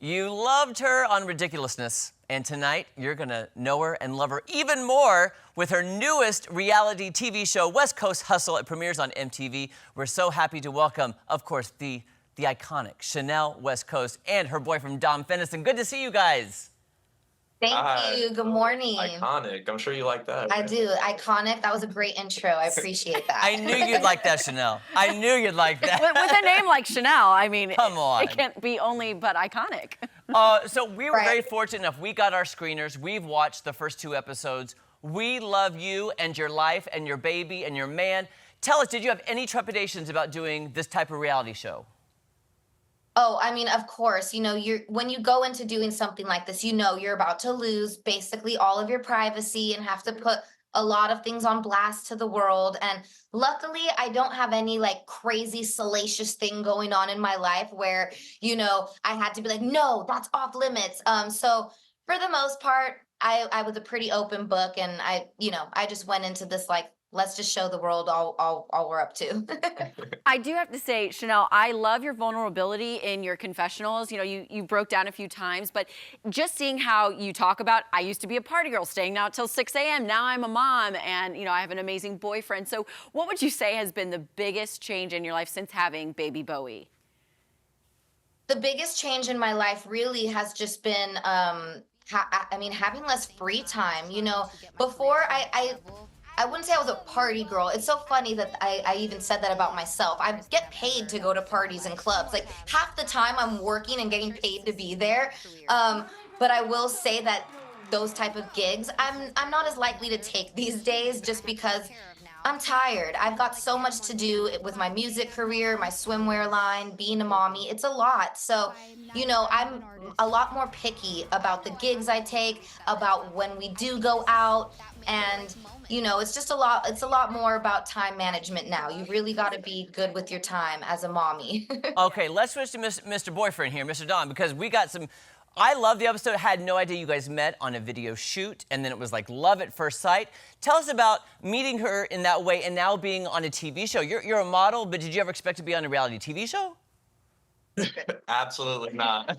You loved her on Ridiculousness, and tonight you're gonna know her and love her even more with her newest reality TV show, West Coast Hustle. It premieres on MTV. We're so happy to welcome, of course, the iconic Chanel West Coast and her boyfriend, Dom Fenison. Good to see you guys. Thank you. Good morning. Iconic. I'm sure you like that. I do. Iconic. That was a great intro. I appreciate that. I knew you'd like that, Chanel. I knew you'd like that. With a name like Chanel, I mean, Come on. it can't be only but iconic. So we were very fortunate enough. We got our screeners. We've watched the first 2 episodes. We love you and your life and your baby and your man. Tell us, did you have any trepidations about doing this type of reality show? Oh, I mean, of course, when you go into doing something like this, you're about to lose basically all of your privacy and have to put a lot of things on blast to the world. And luckily, I don't have any like crazy salacious thing going on in my life where, I had to be like, no, that's off limits. So for the most part, I was a pretty open book, and I just went into this like, let's just show the world all we're up to. I do have to say, Chanel, I love your vulnerability in your confessionals. You broke down a few times, but just seeing how you talk about, I used to be a party girl, staying out till 6 a.m. Now I'm a mom, and I have an amazing boyfriend. So what would you say has been the biggest change in your life since having baby Bowie? The biggest change in my life really has just been, having less free time. Before I wouldn't say I was a party girl. It's so funny that I even said that about myself. I get paid to go to parties and clubs. Like half the time I'm working and getting paid to be there. But I will say that those type of gigs, I'm not as likely to take these days just because I'm tired. I've got so much to do with my music career, my swimwear line, being a mommy. It's a lot. So, I'm a lot more picky about the gigs I take, about when we do go out. And, it's just it's a lot more about time management now. You really got to be good with your time as a mommy. Okay, let's switch to Mr. Boyfriend here, Mr. Don, because we got some. I love the episode. I had no idea you guys met on a video shoot, and then it was like love at first sight. Tell us about meeting her in that way and now being on a TV show. You're a model, but did you ever expect to be on a reality TV show? Absolutely not.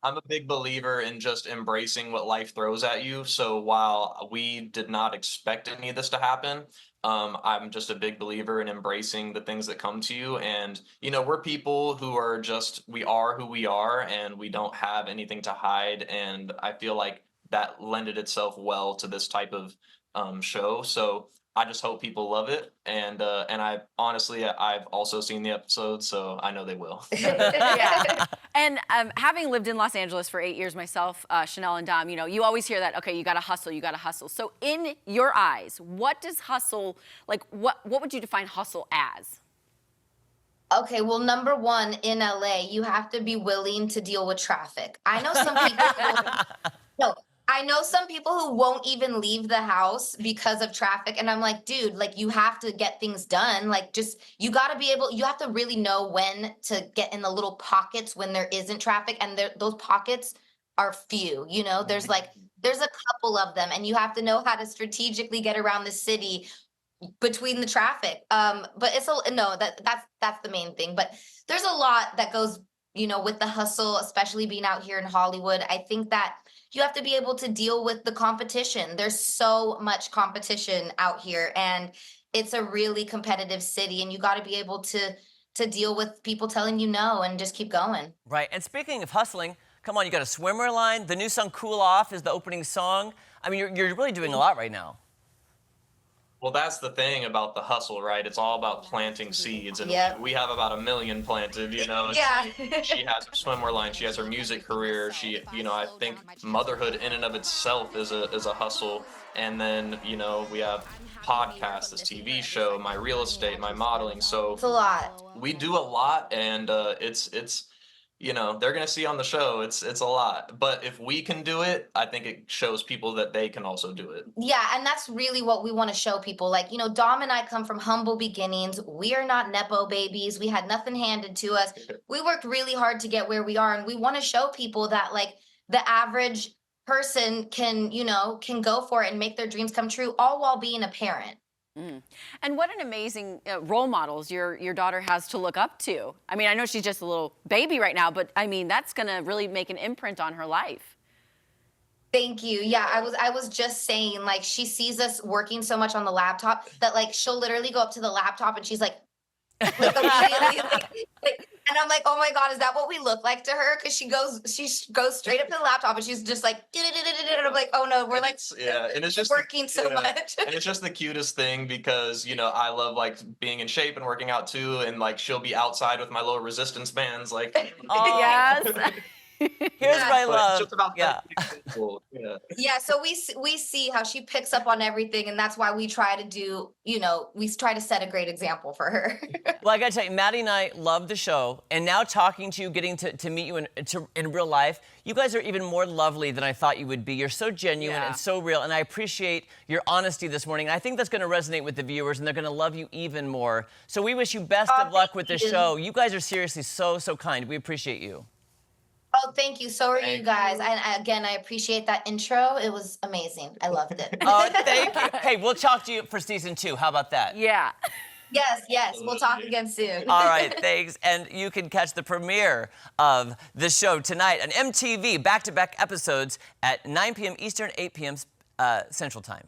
I'm a big believer in just embracing what life throws at you. So while we did not expect any of this to happen, I'm just a big believer in embracing the things that come to you. And, we're people who are we are who we are, and we don't have anything to hide. And I feel like that lended itself well to this type of show. So I just hope people love it. And I honestly, I've also seen the episode, so I know they will. Yeah. And having lived in Los Angeles for 8 years myself, Chanel and Dom, you always hear that, okay, you got to hustle, you got to hustle. So in your eyes, what does hustle, like, what would you define hustle as? Okay, well, number one, in LA, you have to be willing to deal with traffic. I know some people no, I know some people who won't even leave the house because of traffic. And I'm like, dude, like you have to get things done. Like you got to you have to really know when to get in the little pockets when there isn't traffic. And those pockets are few, there's a couple of them, and you have to know how to strategically get around the city between the traffic. But that's the main thing. But there's a lot that goes, with the hustle, especially being out here in Hollywood. I think that you have to be able to deal with the competition. There's so much competition out here, and it's a really competitive city, and you got to be able to deal with people telling you no and just keep going. Right. And speaking of hustling, come on, you got a swimwear line. The new song Cool Off is the opening song. I mean, you're really doing a lot right now. Well, that's the thing about the hustle, right? It's all about planting seeds, and we have about 1 million planted. Yeah. She has her swimwear line. She has her music career. I think motherhood in and of itself is a hustle. And then, we have podcasts, this TV show, my real estate, my modeling. So it's a lot. We do a lot, and it's. They're going to see on the show, it's a lot. But if we can do it, I think it shows people that they can also do it. Yeah, and that's really what we want to show people. Like, Dom and I come from humble beginnings. We are not Nepo babies. We had nothing handed to us. We worked really hard to get where we are, and we want to show people that, like, the average person can go for it and make their dreams come true, all while being a parent. And what an amazing role models your daughter has to look up to. I mean, I know she's just a little baby right now, but I mean, that's gonna really make an imprint on her life. Thank you. Yeah, I was just saying, like, she sees us working so much on the laptop that, like, she'll literally go up to the laptop and she's like immediately, and I'm like, oh my God, is that what we look like to her? Because she goes straight up to the laptop and she's just like, and I'm like, oh no, we're like, and it's just working so much. and it's just the cutest thing because I love like being in shape and working out too, and like she'll be outside with my little resistance bands, like. Oh, Yes. here's what I But love. it's just about Yeah. people. Yeah. Yeah, so we see how she picks up on everything, and that's why we try to do, we try to set a great example for her. Well, I gotta tell you, Maddie and I love the show, and now talking to you, getting to meet you in real life, you guys are even more lovely than I thought you would be. You're so genuine Yeah. and so real, and I appreciate your honesty this morning. I think that's gonna resonate with the viewers, and they're gonna love you even more. So we wish you best of luck with the thank you. show. You guys are seriously so kind. We appreciate you. Oh, thank you. So are you Thank guys. And again, I appreciate that intro. It was amazing. I loved it. Oh, thank you. Hey, we'll talk to you for season 2. How about that? Yeah. Yes. We'll talk again soon. All right, thanks. And you can catch the premiere of the show tonight on MTV, back-to-back episodes at 9 p.m. Eastern, 8 p.m. Central Time.